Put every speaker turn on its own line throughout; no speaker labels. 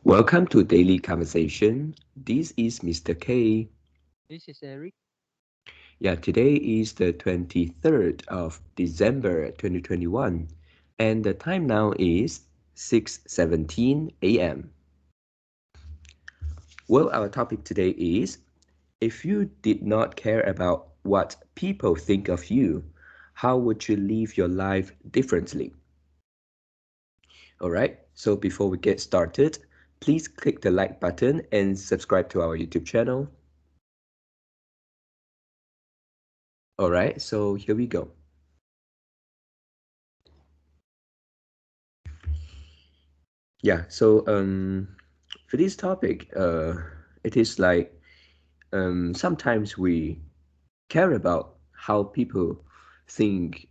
Welcome to Daily Conversation. This is Mr. K.
This is Eric.
Yeah, today is the 23rd of December 2021, and the time now is 6:17 a.m. Well, our topic today is if you did not care about what people think of you, how would you live your life differently? All right, so before we get started, please click the like button and subscribe to our YouTube channel. All right, so here we go. Yeah, so for this topic, it is like sometimes we care about think,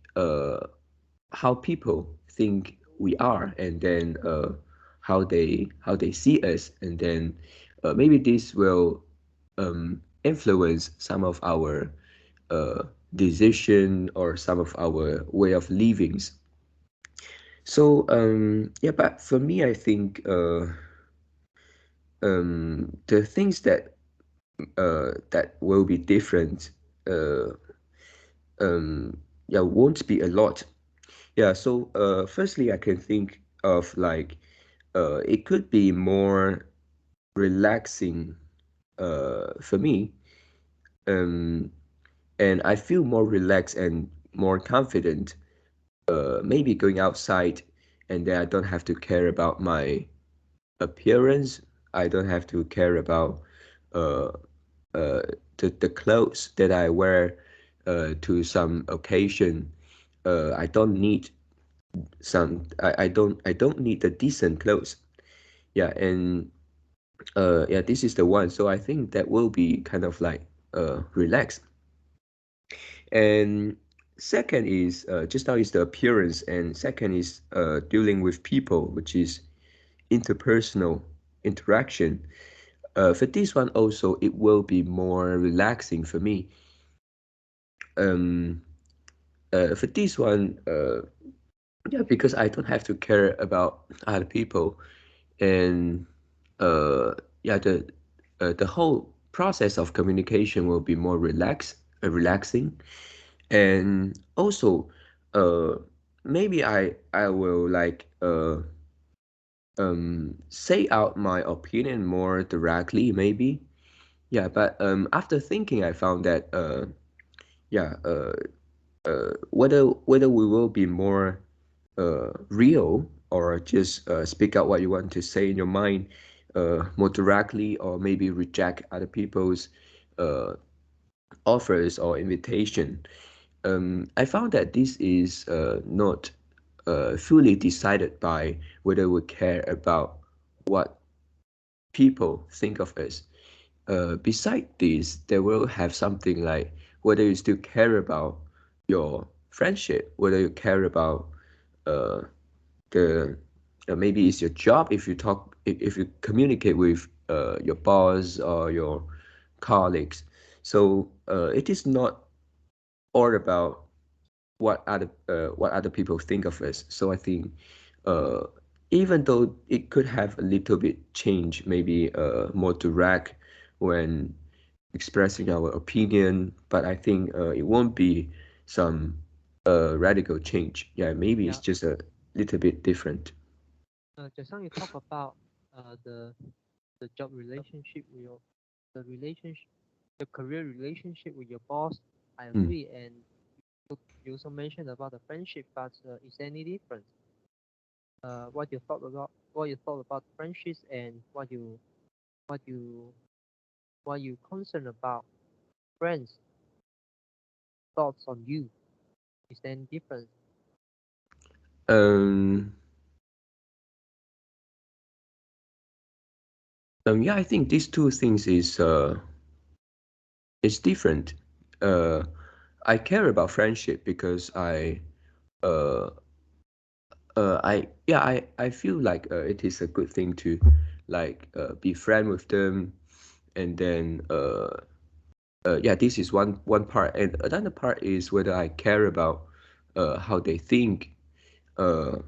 how people think we are, and then how they see us, and then maybe this will influence some of our uh, decision or some of our way of livings. So yeah, but for me, I think the things that will be different, uh, yeah, won't be a lot. Yeah, so firstly, I can think of like it could be more relaxing for me, um, and I feel more relaxed and more confident. Maybe going outside, and then I don't have to care about my appearance. I don't have to care about uh, uh, the clothes that I wear to some occasion. I don't need I don't need the decent clothes. Yeah, and yeah, this is the one. So I think that will be kind of like relaxed. And second is just now is the appearance, and second is dealing with people, which is interpersonal interaction. For this one also, it will be more relaxing for me. Um, for this one, yeah, because I don't have to care about other people, and yeah, the whole process of communication will be more relaxing, and also, uh, maybe I will like say out my opinion more directly, maybe. Yeah, but after thinking, I found that yeah, whether we will be more real or just speak out what you want to say in your mind more directly, or maybe reject other people's uh, offers or invitation. I found that this is not fully decided by whether we care about what people think of us. Beside this, there will have something like whether you still care about your friendship, whether you care about uh, the maybe it's your job, if you talk, if you communicate with your boss or your colleagues. So it is not all about what other people think of us. So I think uh, even though it could have a little bit change, maybe more direct when expressing our opinion, but I think it won't be some radical change. Yeah, maybe it's
Yeah.
just a little bit different.
Just now you talk about the job relationship with the relationship, the career relationship with your boss. I
Mm.
agree, and you also mentioned about the friendship, but is there any difference? What you thought about friendships and what you what you concerned about friends' thoughts on you? Is there any difference?
Um, yeah, I think these two things is different. Uh, I care about friendship because uh, I feel like it is a good thing to like be friend with them, and then yeah, this is one part, and another part is whether I care about how they think, uh,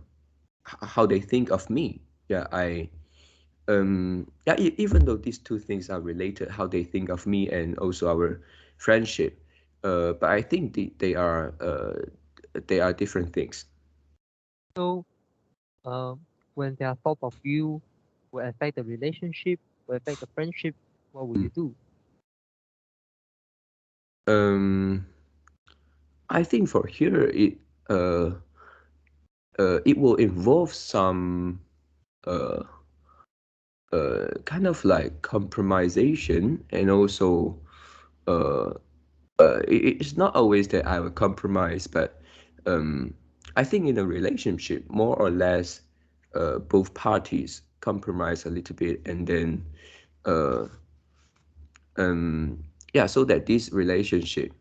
how they think of me. Yeah, Yeah, even though these two things are related, how they think of me and also our friendship, but I think they are different things.
So when their thought of you will affect the relationship, will affect the friendship, what will
Mm.
you do?
Um, I think for here uh, it will involve some uh, kind of like compromisation and also uh, it's not always that I will compromise, but um, I think in a relationship, more or less, both parties compromise a little bit, and then uh, um, yeah, so that this relationship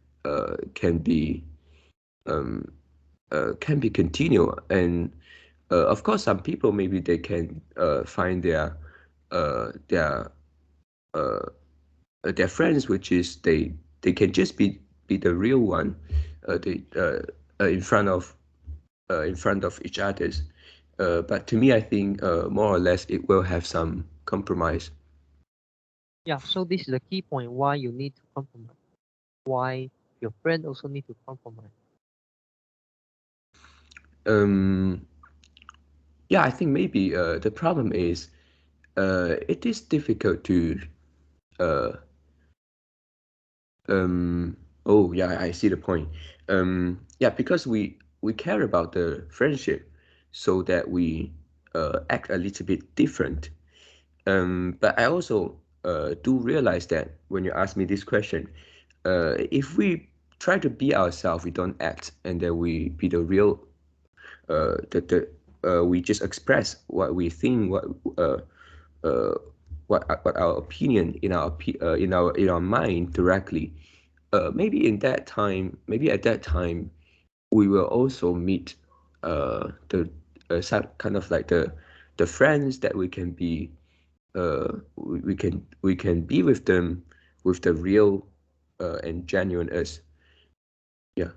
can be continued. And of course, some people maybe they can find their their friends, which is they can just be the real one, they in front of each others. But to me, I think more or less it will have some compromise.
Yeah, so this is the key point why you need to compromise, why your friend also need to compromise.
Um, yeah, I think maybe the problem is it is difficult to uh, um, oh yeah, I see the point. Yeah, because we care about the friendship, so that we act a little bit different. But I also do realize that when you ask me this question, if we try to be ourselves, we don't act, and then we be the real, we just express what we think, uh, uh, what our opinion in in our mind directly. Maybe at that time, we will also meet the some kind of like the friends that we can be we can be with them with the real and genuine us. Yeah.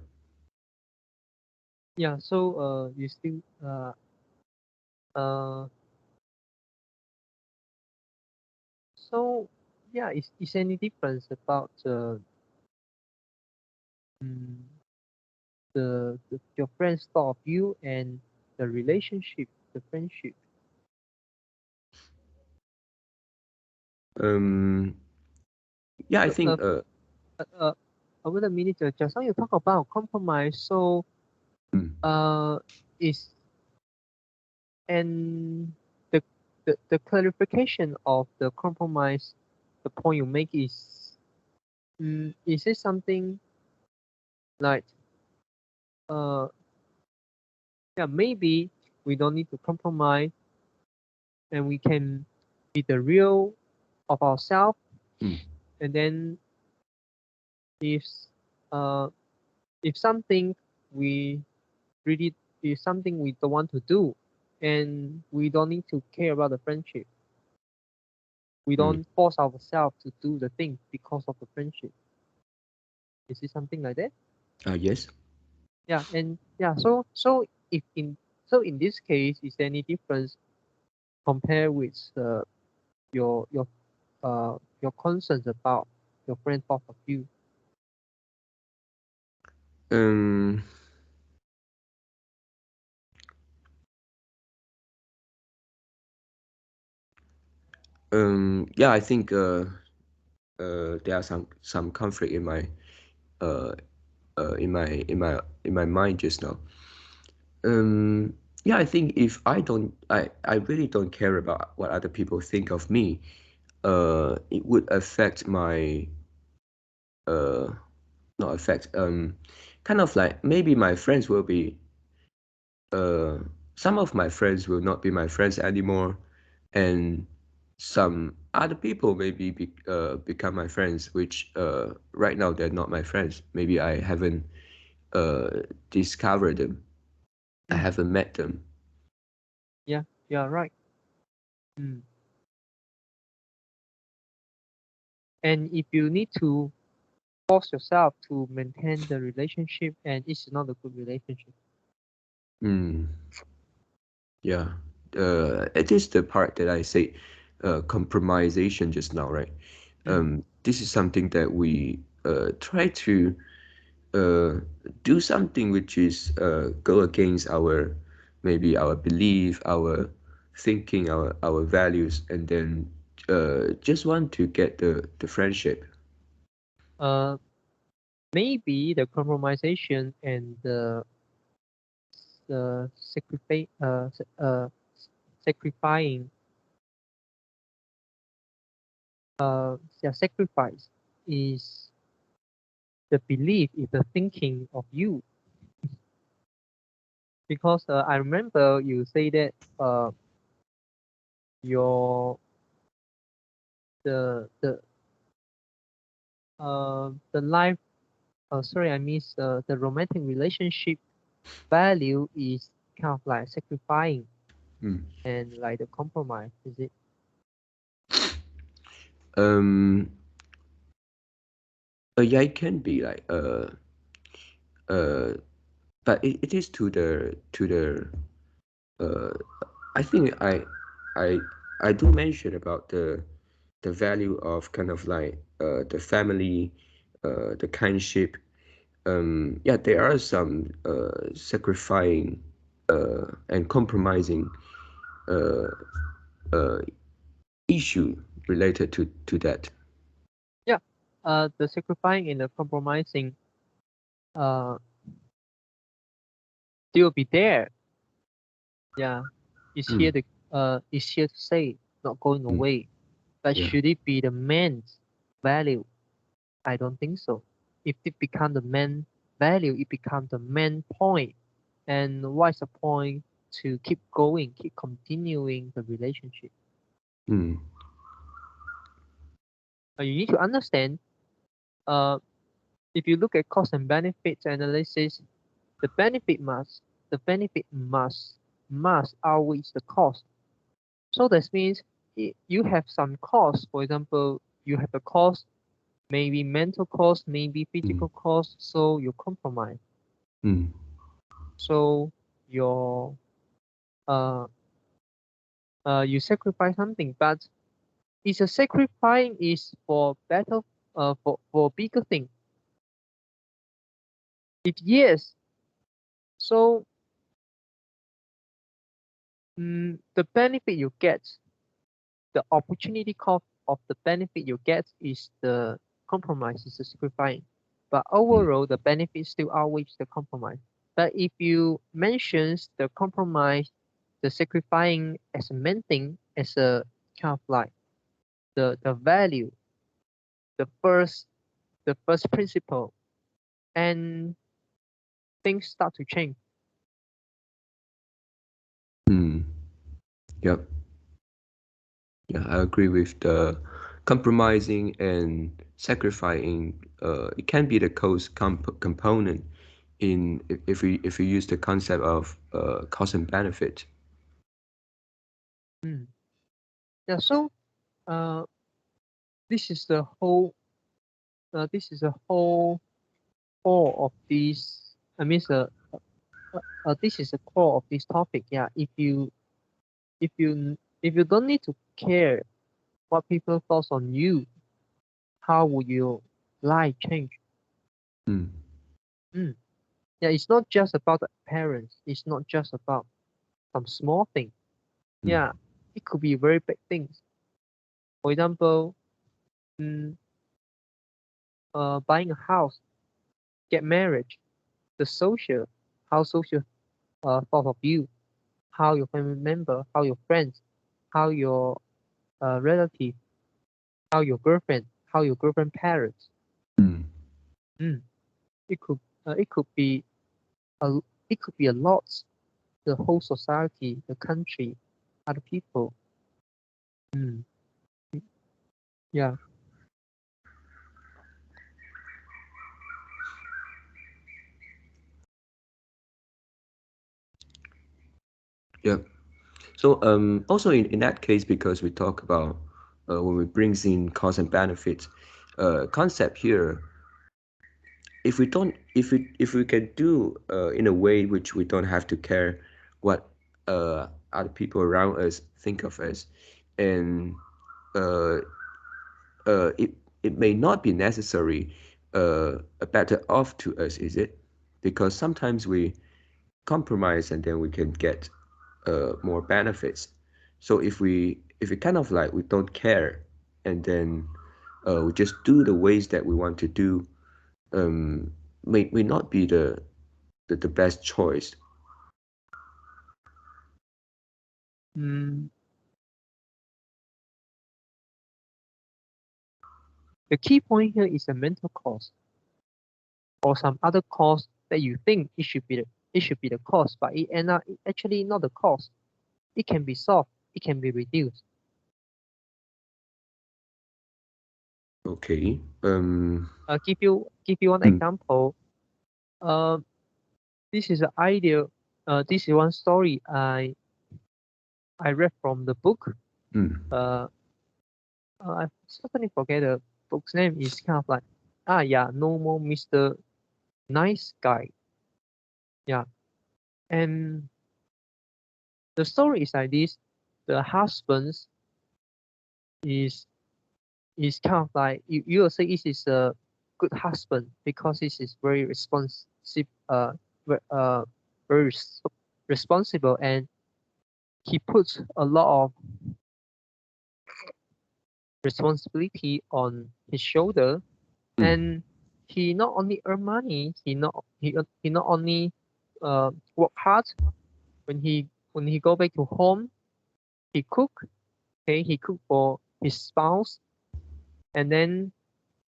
Yeah, so you still uh so yeah, is any difference about mm, your friend's thought of you and the relationship, the friendship?
Um. Yeah, I
Uh, uh,
think.
uh, uh, Wait a minute, just now you talk about compromise, so
Mm,
uh, is and the, the clarification of the compromise, the point you make is it something like uh yeah, maybe we don't need to compromise and we can be the real of ourselves,
mm,
and then if uh if something we really is something we don't want to do, and we don't need to care about the friendship, we
mm.
don't force ourselves to do the thing because of the friendship. Is it something like that?
Yes.
Yeah, and yeah, so if in in this case, is there any difference compared with your your your concerns about your friend thought of you?
Um. Yeah, I think there are some conflict uh, in my mind just now. Um. Yeah, I think if I really don't care about what other people think of me. It would affect my uh not affect kind of like maybe my friends will be uh some of my friends will not be my friends anymore, and some other people maybe become my friends, which right now they're not my friends. Maybe I haven't uh discovered them. I
Mm,
haven't met them.
yeah, yeah, right. Mm. And if you need to force yourself to maintain the relationship and it's not a good relationship.
Mm, yeah. It is the part that I say. compromisation just now, right?
Mm.
This is something that we try to uh, do something which is go against our maybe our belief, our thinking, our values, and then just want to get the friendship.
Uh, Maybe the compromisation and the sacrificing yeah, sacrifice is the belief, is the thinking of you. Because I remember you say that your the life sorry, I miss the romantic relationship value is kind of like sacrificing
Mm.
and like the compromise, is it?
Um, yeah, it can be like uh, but it is to the uh, I think I I do mention about the value of kind of like the family, the kindship. Yeah, there are some sacrificing and compromising uh, uh, issue related to that.
Yeah. The sacrificing and the compromising uh still be there. Yeah.
Mm,
Is here to stay, not going
mm,
away. But
yeah.
should it be the main value? I don't think so. If it become the main value, it becomes the main point. And what's the point to keep going, keep continuing the relationship?
Mm,
You need to understand, uh, if you look at cost and benefits analysis, the benefit must the benefit must outweigh the cost. So that means you have some cost. For example, you have a cost, maybe mental cost, maybe
mm,
physical cost. So you compromise.
mm,
So your uh you sacrifice something, but is a sacrifice is for better for bigger thing. If yes, so the benefit you get, the opportunity cost of the benefit you get is the compromise, is the sacrifice. But
mm,
overall, the benefit still outweighs the compromise. But if you mentions the compromise, the sacrificing as a main thing, as a kind of like the value, the first the first principle, and things start to change.
mm. Yep. Yeah, I agree with the compromising and sacrificing. It can be the component in if we use the concept of cost and benefit.
Mm. Yeah, so uh, this is the whole this is the whole core of this. I mean, this is the core of this topic. Yeah, if you don't need to care what people thoughts on you, how would your life change?
Mm,
Mm. Yeah, it's not just about the parents. It's not just about some small thing.
mm,
Yeah, it could be very big things. For example, mm, buying a house, get married, the social, how social thought of you, how your family member, how your friends, how your relative, how your girlfriend, how your girlfriend parents.
mm,
Mm. It could it could be a it could be a lot. The whole society, the country, other people. Mm. Yeah.
yeah. So also in that case, because we talk about when we brings in cost and benefits, concept here, if we don't if we can do in a way which we don't have to care what other people around us think of us, and uh, it may not be necessary a better off to us, is it? Because sometimes we compromise and then we can get more benefits. So if we kind of like we don't care and then we just do the ways that we want to do, um, may not be the best choice.
Mm, the key point here is the mental cost or some other cost that you think it should be the cost, but it end up it actually not the cost. It can be solved. It can be reduced.
Okay.
Give you one
Mm,
example. Uh, this is an idea. This is one story I read from the book.
mm,
Uh, I certainly forget the book's name. It's kind of like yeah, no more Mr. Nice Guy. Yeah, and the story is like this: the husband is is kind of like you will say this is a good husband because this is very responsive, very responsible, and he puts a lot of responsibility on his shoulder,
mm,
and he not only earn money, he not only work hard when he go back to home, he cook, okay, he cook for his spouse, and then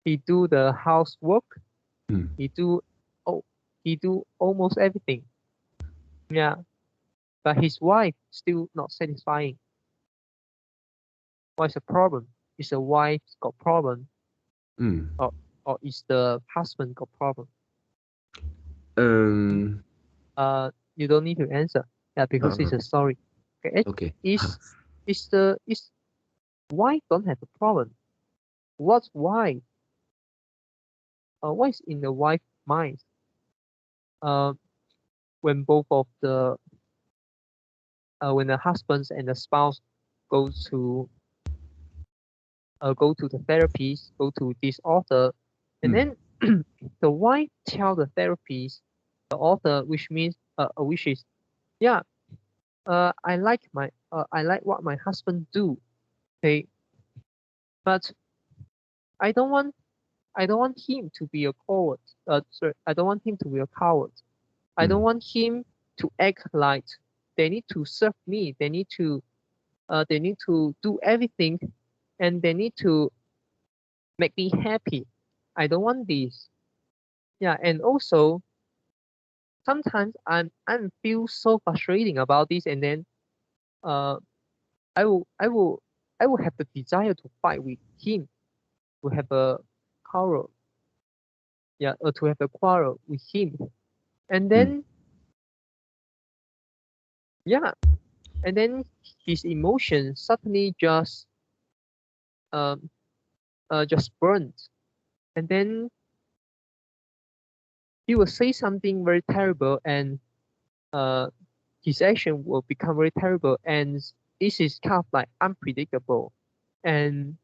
he do the housework,
mm,
he do oh he do almost everything. Yeah, but his wife still not satisfying. What's the problem? Is the wife got problem,
mm.
or is the husband got problem? Mm,
Um.
you don't need to answer. Yeah, because
Uh,
it's a story. Okay,
okay.
is is wife don't have a problem? What's why? What is in the wife mind? Uh, when both of the when the husbands and the spouse go to go to the therapist, go to this author, and
Mm,
then the wife tell the therapist, the author, which is yeah, I like what my husband do, okay, but I don't want I don't want him to be a coward. Sorry, I don't want him to be a coward. I don't
mm,
want him to act like they need to serve me. They need to do everything, and they need to make me happy. I don't want this. Yeah, and also sometimes I'm feel so frustrating about this, and then uh I will I will I will have the desire to fight with him, to have a quarrel. Yeah, to have a quarrel with him, and
mm,
then yeah, and then his emotions suddenly um just burnt, and then he will say something very terrible, and uh his action will become very terrible, and this is kind of like unpredictable, and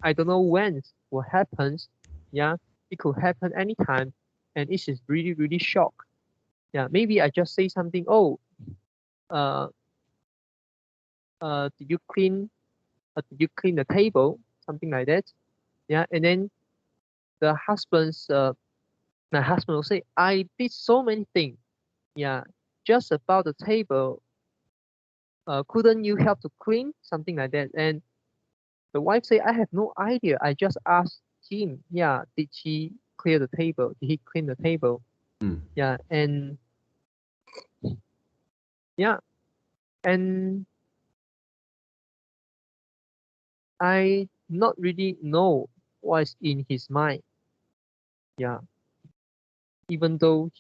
I don't know when what happens. Yeah, it could happen anytime, and this is really really shock. Yeah, maybe I just say something. Oh, uh, did you clean the table? Something like that. Yeah, and then the husband's my husband will say, I did so many things. Yeah, just about the table. Couldn't you help to clean? Something like that. And the wife say, I have no idea. I just asked him. Yeah, did he clear the table? Did he clean the table?
mm,
Yeah, and yeah, and I not really know what's in his mind. Yeah, even though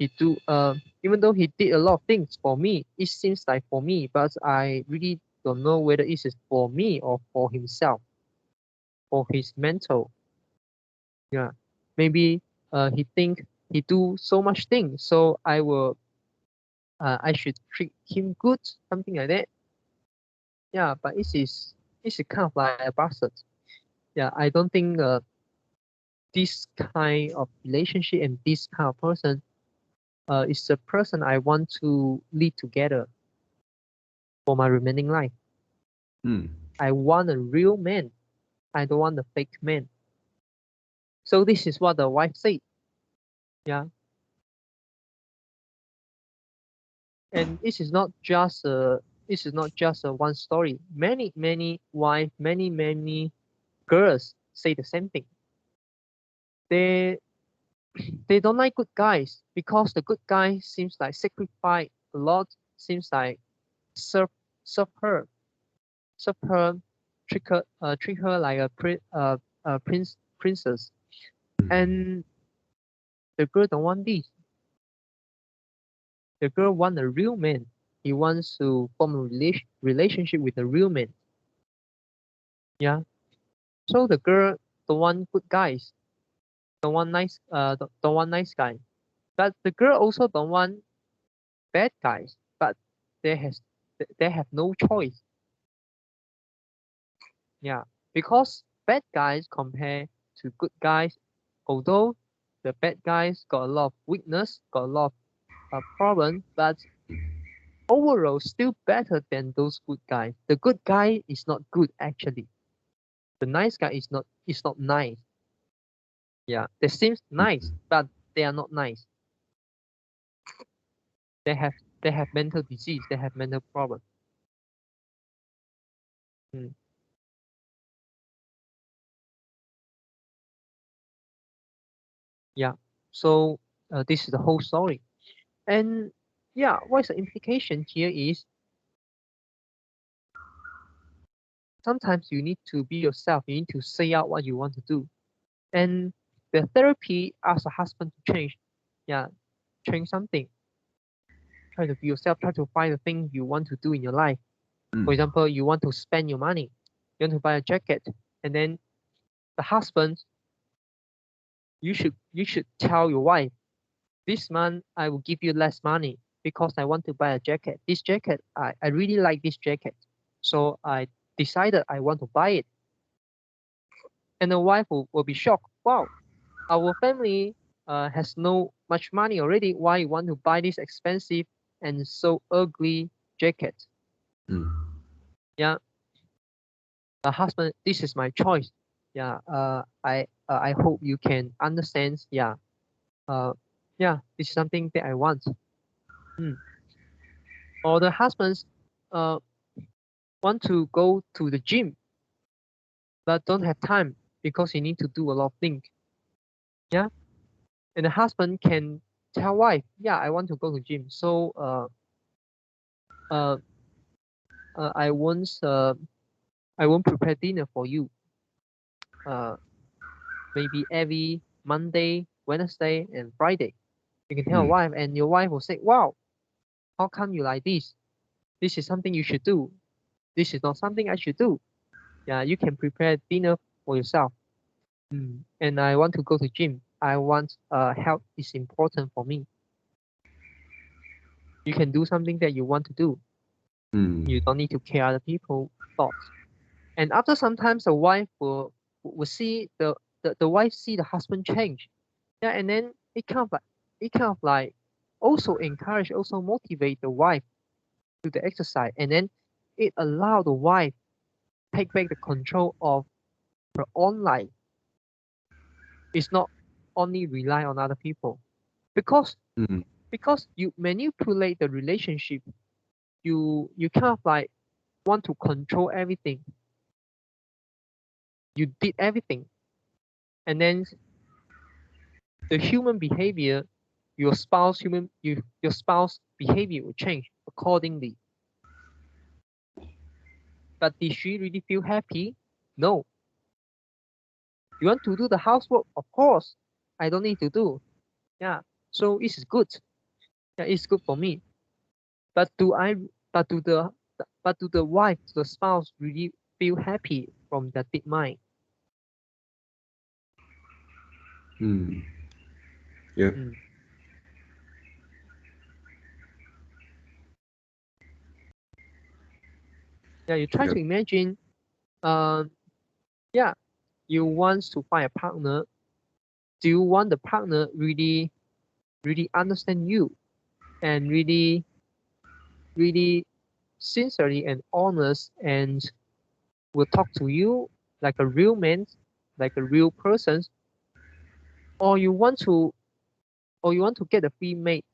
even though he did a lot of things for me, it seems like for me, but I really don't know whether it is for me or for himself, for his mental. Yeah, maybe he think he do so much things, so I should treat him good, something like that. Yeah, but it is. This is kind of like a bastard. Yeah, I don't think this kind of relationship and this kind of person is the person I want to lead together for my remaining life.
Mm.
I want a real man. I don't want a fake man. So this is what the wife said. Yeah, and this is not just a one story. Many wife, many girls say the same thing. They they don't like good guys because the good guy seems like sacrifice a lot, seems like serve serve her serve her treat her like a princess, and the girl don't want this. The girl want a real man. He wants to form a relationship with a real man. Yeah. So the girl don't want good guys, don't want nice guy. But the girl also don't want bad guys. But they has they have no choice. Yeah. Because bad guys compare to good guys, although the bad guys got a lot of weakness, got a lot of problem, but overall still better than those good guys. The good guy is not good actually. The nice guy is not nice. Yeah, they seems nice, but they are not nice. They have they have mental disease. They have mental problem. Mm, yeah. So this is the whole story. And yeah, what's the implication here is sometimes you need to be yourself. You need to say out what you want to do. And the therapy asks a husband to change. Yeah, change something. Try to be yourself. Try to find the thing you want to do in your life. For
Mm.
example, you want to spend your money. You want to buy a jacket, and then the husband, you should tell your wife, this month I will give you less money because I want to buy a jacket. This jacket, I really like this jacket. So I decided I want to buy it. And the wife will be shocked. Wow, our family has no much money already. Why you want to buy this expensive and so ugly jacket?
Mm.
Yeah, husband, this is my choice. Yeah, I hope you can understand. Yeah, uh, yeah, this is something that I want. Mm. Or the husbands uh want to go to the gym but don't have time because he need to do a lot of things. Yeah, and the husband can tell wife, yeah, I want to go to gym, so uh, uh I won't uh I won't prepare dinner for you. Uh, maybe every Monday, Wednesday, and Friday. You can tell your
Mm.
wife, and your wife will say, wow, how come you like this? This is something you should do. This is not something I should do. Yeah, you can prepare dinner for yourself. And I want to go to gym. I want health is important for me. You can do something that you want to do. You
Mm.
don't need to care other people thoughts. And after sometimes the wife will see the wife see the husband change. Yeah, and then it kind of like also encourage, also motivate the wife to the exercise, and then it allow the wife take back the control of her own life. It's not only rely on other people because
Mm.
you manipulate the relationship. You kind of like want to control everything. You did everything, and then the human behavior, your spouse behavior will change accordingly. But did she really feel happy? No. You want to do the housework? Of course. I don't need to do. Yeah. So it's good. Yeah, it's good for me. But do I? But do the wife, the spouse, really feel happy from that deep mind?
Mm. Yeah.
Mm. Yeah. You try
Yeah.
to imagine. Um, yeah, you want to find a partner. Do you want the partner really understand you and really sincerely and honest and will talk to you like a real man, like a real person, or you want to get a free mate,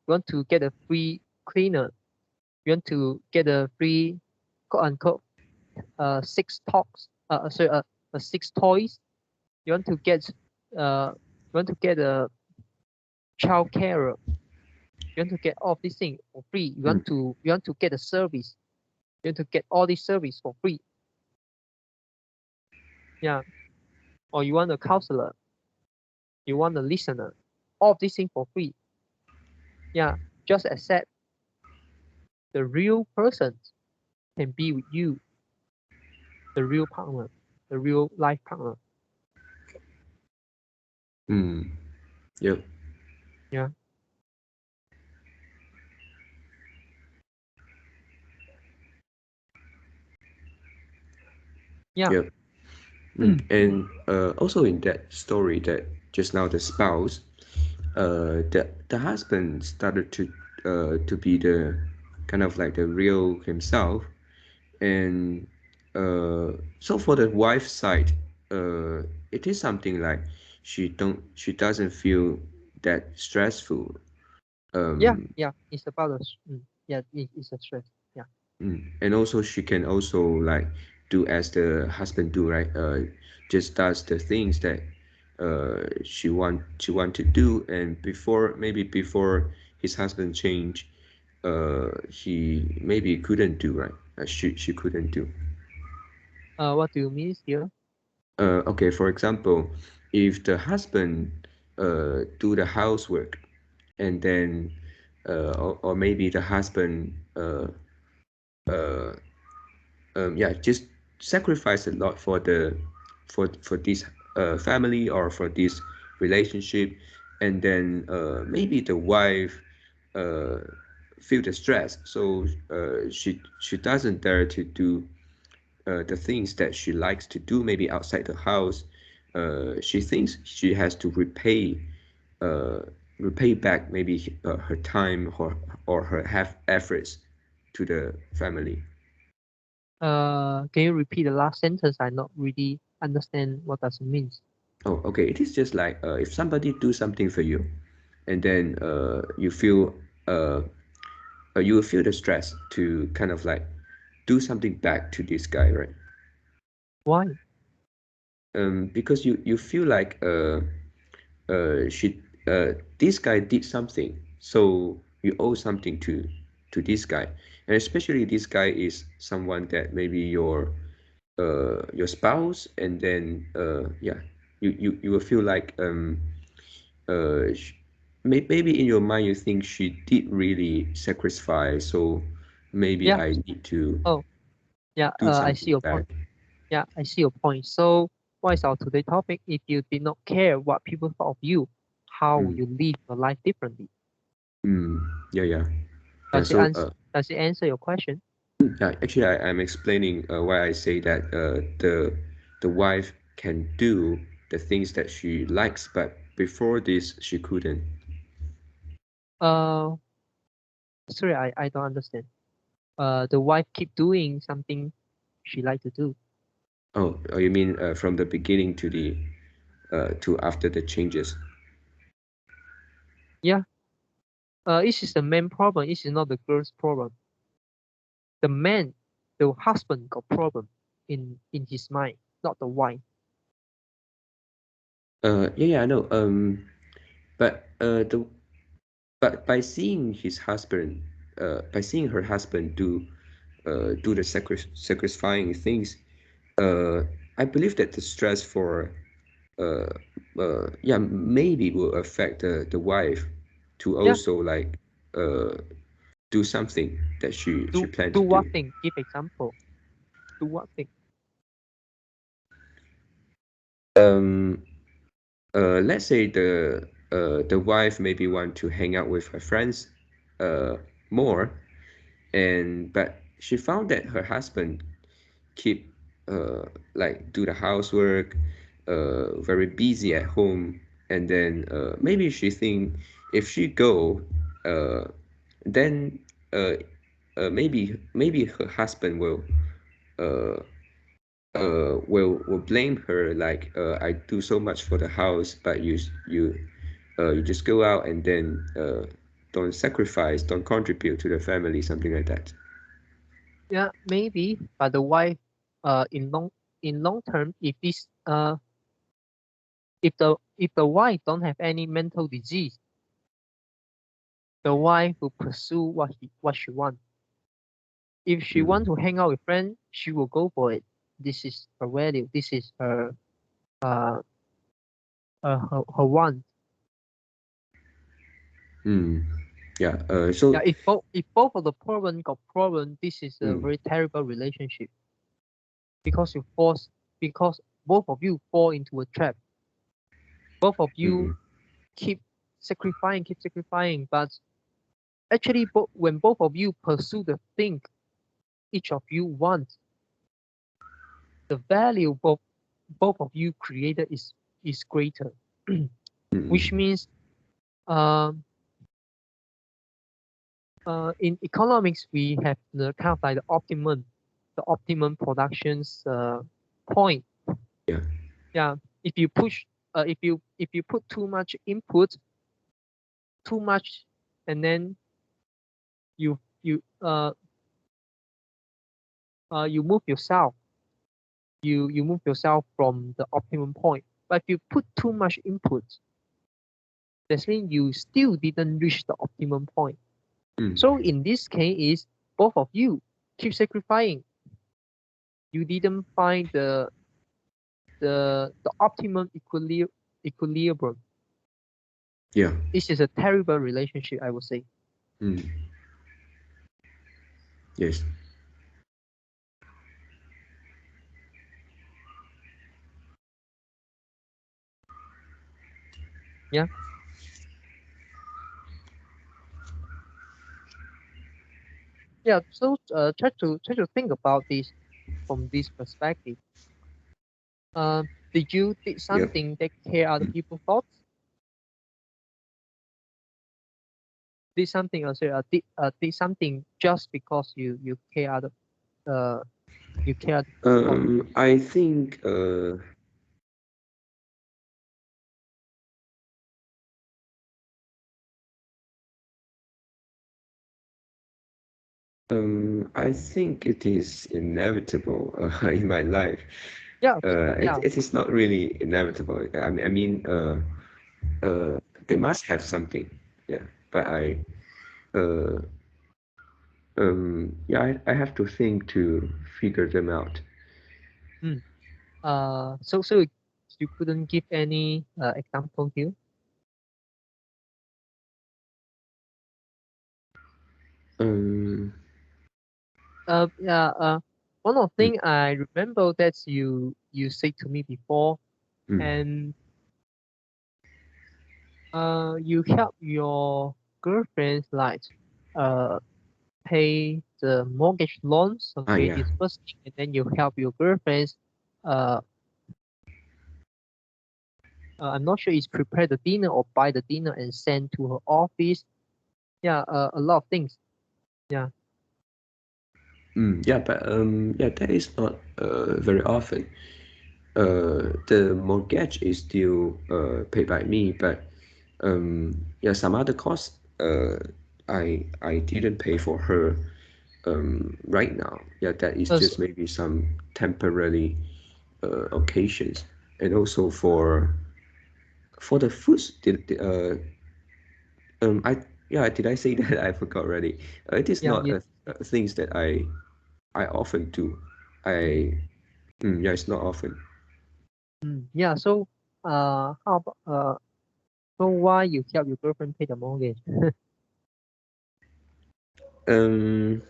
you want to get a free cleaner, you want to get a free quote unquote six talks sorry six toys, you want to get a child carer, you want to get all of these things for free,
Mm,
you want to get a service, you want to get all these service for free, yeah, or you want a counselor, you want a listener, all of these things for free, yeah, just accept the real person can be with you, the real partner, the real life partner,
mm, yep,
yeah, yeah,
yep. Mm. And also in that story that just now the spouse, the husband started to be the kind of like the real himself, and so for the wife side, it is something like she doesn't feel that stressful.
yeah,
Um,
yeah. It's about yeah, it's a stress. Yeah.
and also she can also like do as the husband do, right? Just does the things that she want to do, and before maybe before his husband change, he maybe couldn't do, right? She couldn't do.
What do you mean here?
Okay, for example, if the husband do the housework, and then or maybe the husband uh, yeah, just sacrifice a lot for the for this family or for this relationship, and then maybe the wife uh, feel the stress, so she doesn't dare to do the things that she likes to do, maybe outside the house. She thinks she has to uh, repay back maybe her time or her half efforts to the family.
Can you repeat the last sentence? I not really understand what does it means.
Oh, okay. It is just like if somebody do something for you, and then uh, you will feel the stress to kind of like do something back to this guy, right?
Why?
Because you feel like she this guy did something, so you owe something to this guy, and especially this guy is someone that maybe your spouse, and then yeah, you will feel like sh maybe in your mind you think she did really sacrifice, so maybe
Yeah.
I need to
Oh, yeah.
do
I see
something
your
back.
point. Yeah, I see your point. So, what is our today topic? If you did not care what people thought of you, how would
Mm,
you live your life differently?
mm, yeah, yeah, yeah. So
Does it answer your question?
yeah, actually I'm explaining why I say that the wife can do the things that she likes, but before this she couldn't.
Uh, sorry, I don't understand. The wife keep doing something she like to do.
Oh, you mean from the beginning to the to after the changes?
Yeah. This is the main problem. This is not the girl's problem. The man, the husband got problem in his mind, not the wife.
Yeah, yeah, I know. But the but by seeing his husband, by seeing her husband do the sacrificing things, uh, I believe that the stress for uh, yeah, maybe will affect the wife to
Yeah.
also like uh, do something that she planned
Do
to do.
what thing? Give example. Do what thing?
Um, let's say the wife maybe want to hang out with her friends uh, more, and but she found that her husband keep uh, like do the housework, very busy at home, and then maybe she think if she go, uh, then uh, maybe her husband uh, will blame her like I do so much for the house, but you just go out and then don't sacrifice, don't contribute to the family, something like that.
Yeah, maybe, but the wife, in long term, if the wife don't have any mental disease, the wife will pursue what she wants. If she
Mm,
want to hang out with friends, she will go for it. This is her value. This is uh, her want.
mm, yeah.
Yeah, if both of the problem got problem, this is a
mm,
very terrible relationship because because both of you fall into a trap. Both of you
mm,
keep keep sacrificing, but actually, when both of you pursue the thing each of you wants, the value both of you created is greater, which
mm,
means um, in economics we have the kind of like the optimum productions point.
yeah.
Yeah, if you push, if you put too much input, too much, and then you you uh you move yourself, you move yourself from the optimum point. But if you put too much input, that means you still didn't reach the optimum point.
Mm,
So in this case, is both of you keep sacrificing. You didn't find the optimum equilibrium.
yeah.
This is a terrible relationship, I would say.
Mm, yes.
Yeah, yeah. So try to think about this from this perspective. Did you did
Yep.
something that care other people's thoughts? Did something or say did something just because you care other uh you care other people's thoughts?
I think I think it is inevitable in my life.
Yeah, yeah.
It is not really inevitable. Uh, they must have something. Yeah, but uh, yeah, I have to think to figure them out.
Mm. So you couldn't give any example here?
Um,
Yeah. One of the
mm,
thing I remember that you said to me before,
mm.
and you help your girlfriend's like uh pay the mortgage loans.
Ah,
Okay,
yeah.
this first thing, and then you help your girlfriend's uh, I'm not sure is prepare the dinner or buy the dinner and send to her office. Yeah, a lot of things. Yeah.
Yeah, but yeah, that is not very often. The mortgage is still paid by me, but yeah, some other costs I didn't pay for her right now. Yeah, that is
So,
just maybe some temporary occasions, and also for the foods. I yeah, did I say that? I forgot already. It is
yeah,
not
yes.
things that I often do. I yeah, it's not often.
Yeah. So how about so why you help your girlfriend pay the mortgage?
Um,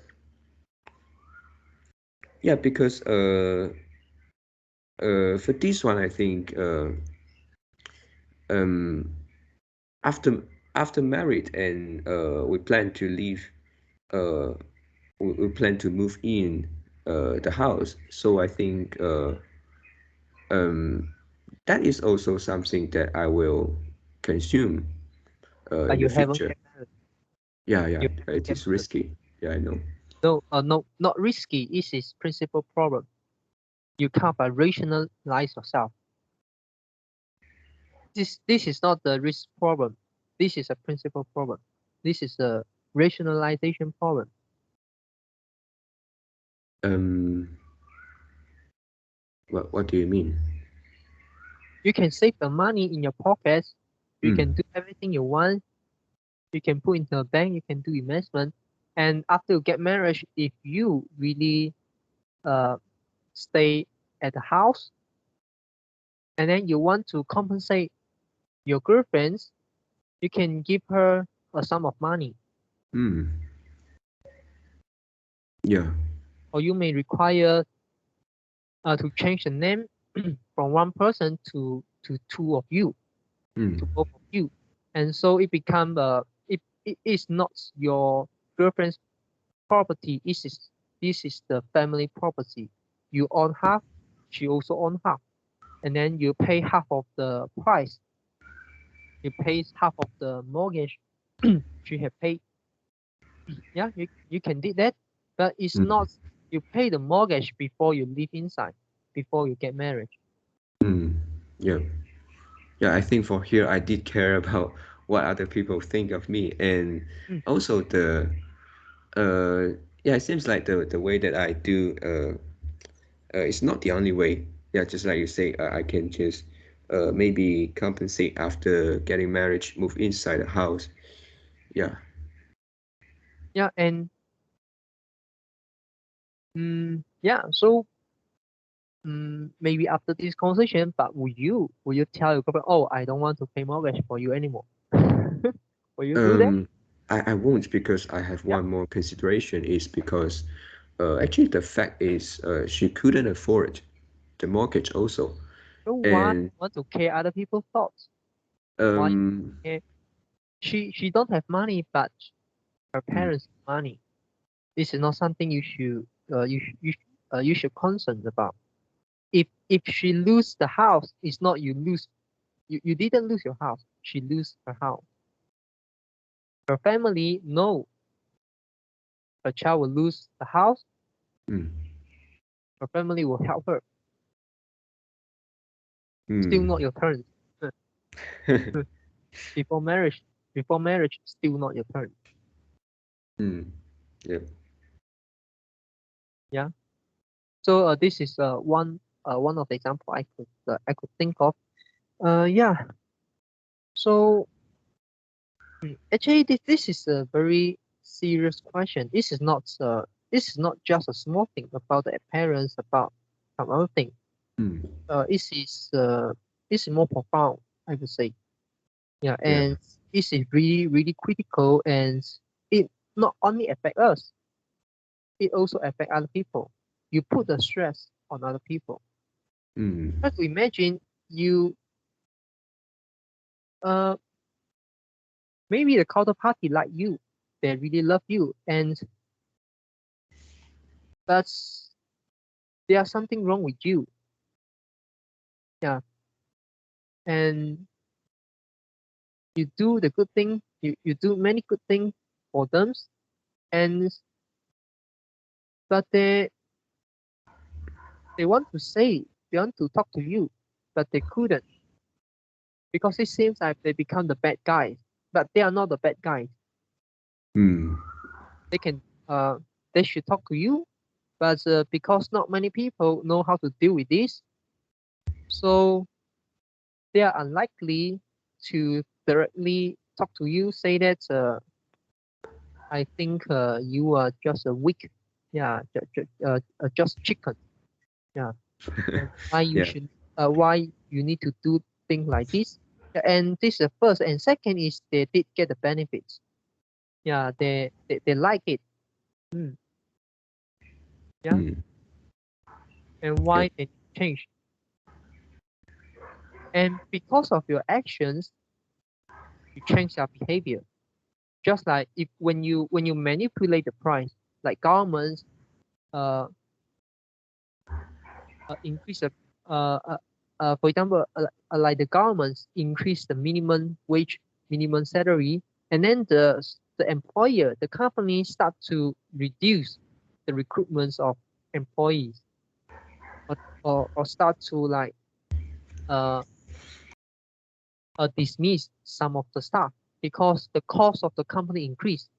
yeah, because for this one, I think um, after married and we plan to leave, we plan to move in. the house. So I think um, that is also something that I will consume
But
in the
you haven't
future.
get married.
Yeah, yeah,
You haven't
it
get
is
married.
risky. Yeah, I know.
No, no, not risky. This is principal problem. You can't rationalize yourself. This is not the risk problem. This is a principal problem. This is a rationalization problem.
Um, what do you mean?
You can save the money in your pockets. You can
Mm,
do everything you want. You can put into a bank. You can do investment. And after you get married, if you really uh, stay at the house and then you want to compensate your girlfriends, you can give her a sum of money,
mm, yeah.
or you may require to change the name from one person to two of you,
Mm,
to both of you, and so it become it is not your girlfriend's property. This is the family property. You own half, she also own half, and then you pay half of the price. You pay half of the mortgage she have paid. Yeah, you can do that, but it's
mm,
not you pay the mortgage before you live inside, before you get married.
mm, yeah. Yeah, I think for here I did care about what other people think of me, and
Mm.
also yeah, it seems like the way that I do it's not the only way. Yeah, just like you say, I can just maybe compensate after getting married, move inside the house. Yeah.
Yeah, and yeah, so maybe after this conversation, but will you tell your girlfriend, oh, I don't want to pay mortgage for you anymore? Will you do that?
Um, I won't because I have
Yeah.
one more consideration is because actually the fact is she couldn't afford the mortgage also.
So why
And
you want to care other people's thoughts? Why you
um,
care? She don't have money, but her
mm,
parents have money. This is not something you should concern about. If she lose the house, it's not you lose. You didn't lose your house. She lose her house. Her family know her child will lose the house.
mm,
Her family will help her. Still
mm,
not your turn. before marriage, before marriage, still not your turn.
mm, yeah.
Yeah. So this is one of the example I could think of. Yeah. So actually, this is a very serious question. This is not just a small thing about the parents, about some other thing.
Mm,
This is more profound, I would say. Yeah,
yeah.
and this is really really critical, and it not only affect us, it also affect other people. You put the stress on other people.
Mm,
Try to imagine you uh maybe the counterparty like you, they really love you, and but there's something wrong with you. Yeah, and you do the good thing, you do many good things for them, and but they want to say, they want to talk to you, but they couldn't because it seems like they become the bad guys, but they are not the bad guys.
mm,
They can they should talk to you, but because not many people know how to deal with this, so they are unlikely to directly talk to you, say that I think you are just a weak, yeah, just chicken, yeah, and why you
yeah.
should, why you need to do things like this. Yeah, and this is the first, and second is they did get the benefits. Yeah, they like it. Mm, yeah,
Mm,
and
yeah.
why they change. And because of your actions, you change their behavior. Just like if when you manipulate the price, like governments, uh, increase the for example, like the governments increase the minimum wage, minimum salary, and then the employer, the company start to reduce the recruitments of employees, or start to like uh, dismiss some of the staff because the cost of the company increased.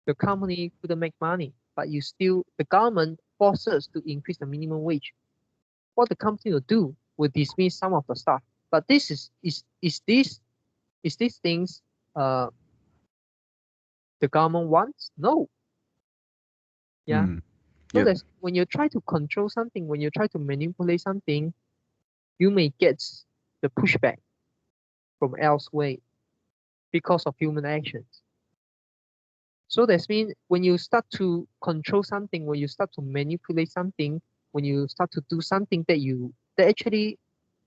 The company couldn't make money, but you still the government forces to increase the minimum wage. What the company will do will dismiss some of the staff. But this is these things uh the government wants? No. Yeah.
Mm.
So
Yep.
that's when you try to control something, when you try to manipulate something, you may get the pushback from elsewhere because of human actions. So that's mean when you start to control something, when you start to manipulate something, when you start to do something that actually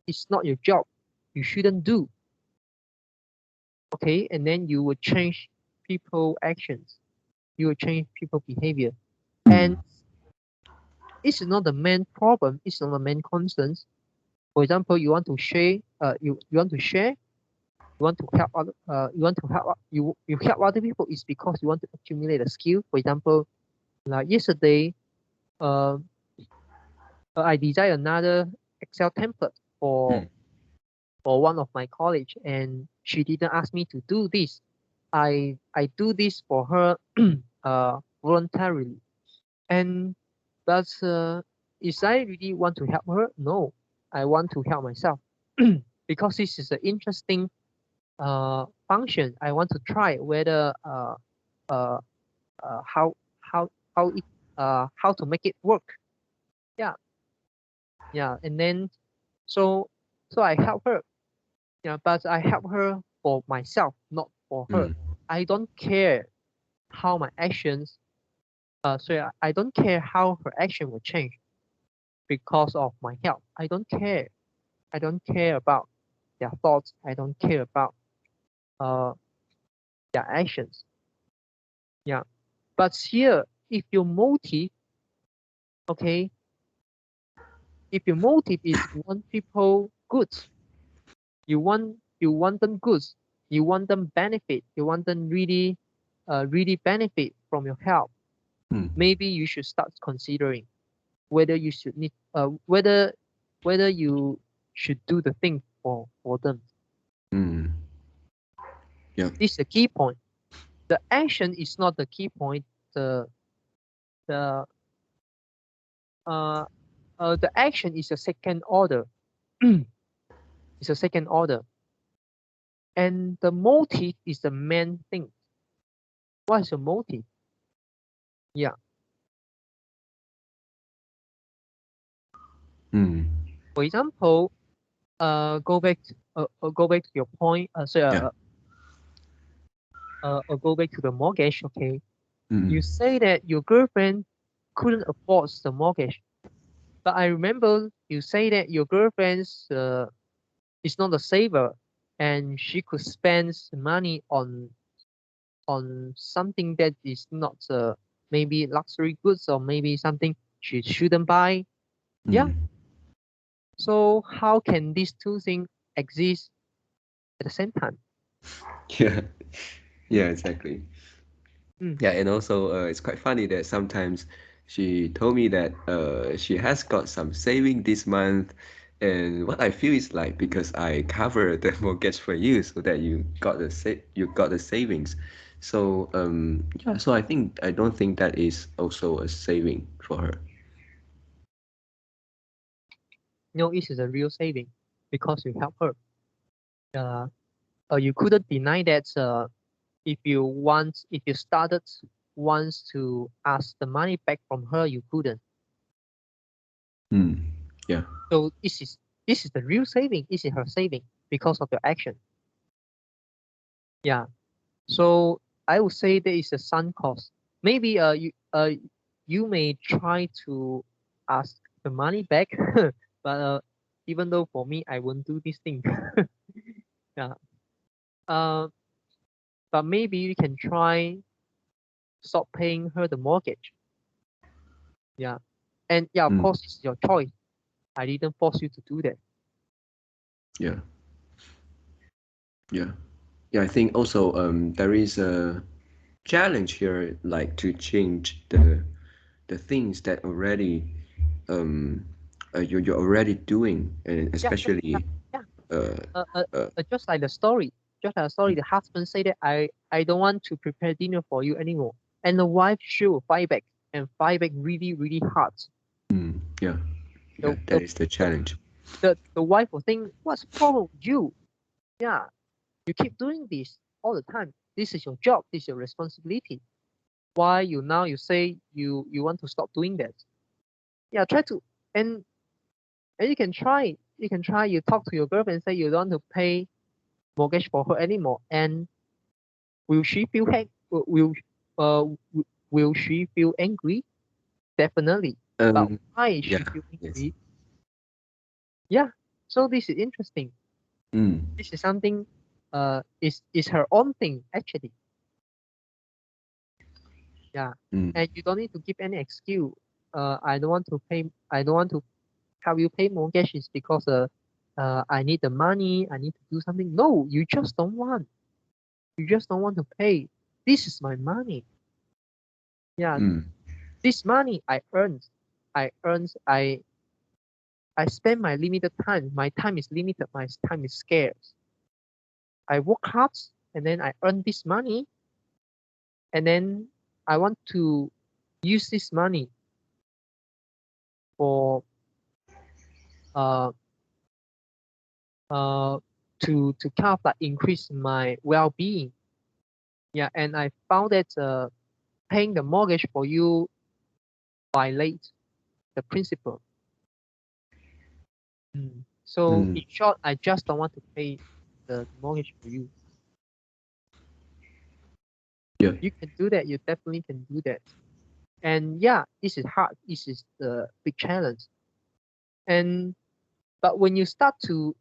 is not your job, you shouldn't do. Okay, and then you will change people actions, you will change people behavior, and
Mm.
it's not the main problem, it's not the main concern. For example, you want to share, you want to share, you want to help other, you want to help you help other people is because you want to accumulate a skill. For example, like yesterday, uh, I designed another Excel template for
Mm.
one of my college, and she didn't ask me to do this. I do this for her voluntarily. And but is I really want to help her? No, I want to help myself because this is an interesting function. I want to try whether uh, how how it how to make it work. Yeah, yeah, and then so I help her. Yeah, but I help her for myself, not for her.
Mm.
I don't care how my actions. I don't care how her action will change because of my help. I don't care. I don't care about their thoughts. I don't care about uh their actions. Yeah. But here, if your motive, okay, if your motive is you want people good, you want them good, you want them benefit, you want them really really benefit from your help,
Mm.
maybe you should start considering whether you should need whether you should do the thing for them.
Mm. Yep.
This is the key point. The action is not the key point. The the uh, the action is a second order. It's a second order, and the motive is the main thing. What is the motive? Yeah.
Mm.
For example, go back to your point.
Yeah.
Go back to the mortgage. Okay,
Mm.
you say that your girlfriend couldn't afford the mortgage, but I remember you say that your girlfriend's is not a saver, and she could spend money on something that is not maybe luxury goods or maybe something she shouldn't buy. Yeah.
Mm.
So how can these two things exist at the same time?
Yeah. Yeah, exactly.
Mm.
Yeah, and also it's quite funny that sometimes she told me that she has got some saving this month, and what I feel is like because I cover the mortgage for you, so that you got the savings. So yeah, so I don't think that is also a saving for her.
No, it is a real saving because you help her. Uh, you couldn't deny that if you started once to ask the money back from her, you couldn't.
Mm. Yeah.
So this is the real saving. This is her saving because of your action. Yeah. So I would say there is a sunk cost. Maybe you may try to ask the money back, but even though for me I won't do this thing. Yeah. Uh, but maybe you can try stop paying her the mortgage. Yeah. And yeah, of
Mm.
course, it's your choice. I didn't force you to do that.
Yeah. Yeah. Yeah. I think also there is a challenge here, like to change the things that already um you're already doing, and
Yeah, yeah,
especially
yeah.
uh
Uh, uh,
uh
just like the story, just like the story, the husband said that I don't want to prepare dinner for you anymore, and the wife should fight back and fight back really, really hard.
yeah,
The
yeah,
the
that is the
the,
challenge.
the wife will think, what's the problem with you? Yeah, you keep doing this all the time. This is your job. This is your responsibility. Why you say you want to stop doing that? Yeah, try to and and you can try. You can try. You talk to your girlfriend and say you don't want to pay mortgage for her anymore. And will she feel uh will she feel angry? Definitely. But why is she
Yeah,
feel
yes.
angry? Yeah. So this is interesting.
Mm,
This is something is her own thing actually. Yeah.
mm,
And you don't need to give any excuse. I don't want to help you pay mortgages because I need the money, I need to do something. No, you just don't want. You just don't want to pay. This is my money. Yeah,
mm,
this money I earned, I spend my limited time. My time is limited, my time is scarce. I work hard and then I earn this money and then I want to use this money for uh uh to kind of like increase my well-being. Yeah, and I found that paying the mortgage for you violate the principle. So
mm,
in short, I just don't want to pay the mortgage for you.
yeah.
You can do that. You definitely can do that. And yeah, this is hard. This is the big challenge. And but when you start to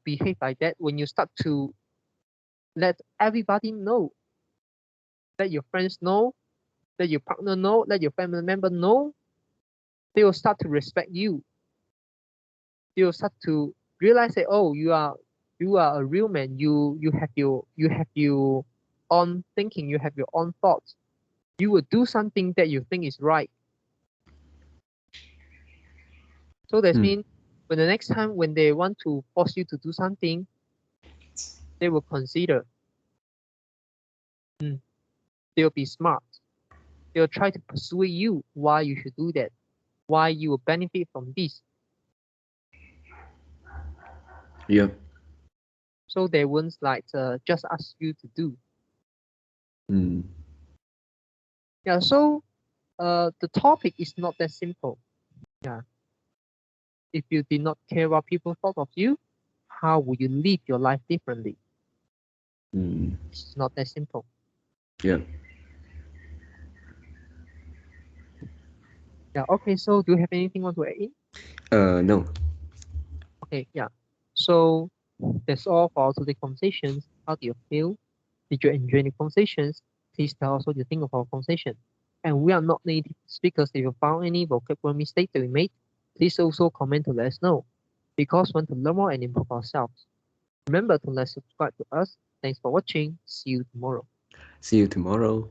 behave like that, when you start to let everybody know, let your friends know, let your partner know, let your family member know, they will start to respect you. They will start to realize that, oh, you are a real man. You have your own thinking. You have your own thoughts. You will do something that you think is right. So that
Mm,
means when the next time when they want to force you to do something, they will consider. Mm, they'll be smart. They'll try to persuade you why you should do that, why you will benefit from this.
yeah.
So they won't like just ask you to do.
Mm,
Yeah. So the topic is not that simple. Yeah. If you did not care what people thought of you, how would you live your life differently?
mm,
It's not that simple.
yeah.
Yeah. Okay. So do you have anything you want to add in?
No.
Okay. Yeah. So that's all for today's conversations. How do you feel? Did you enjoy the conversations? Please tell us what you think of our conversation. And we are not native speakers. If you found any vocabulary mistake that we made, please also comment to let us know. Because we want to learn more and improve ourselves. Remember to like subscribe to us. Thanks for watching. See you tomorrow.
See you tomorrow.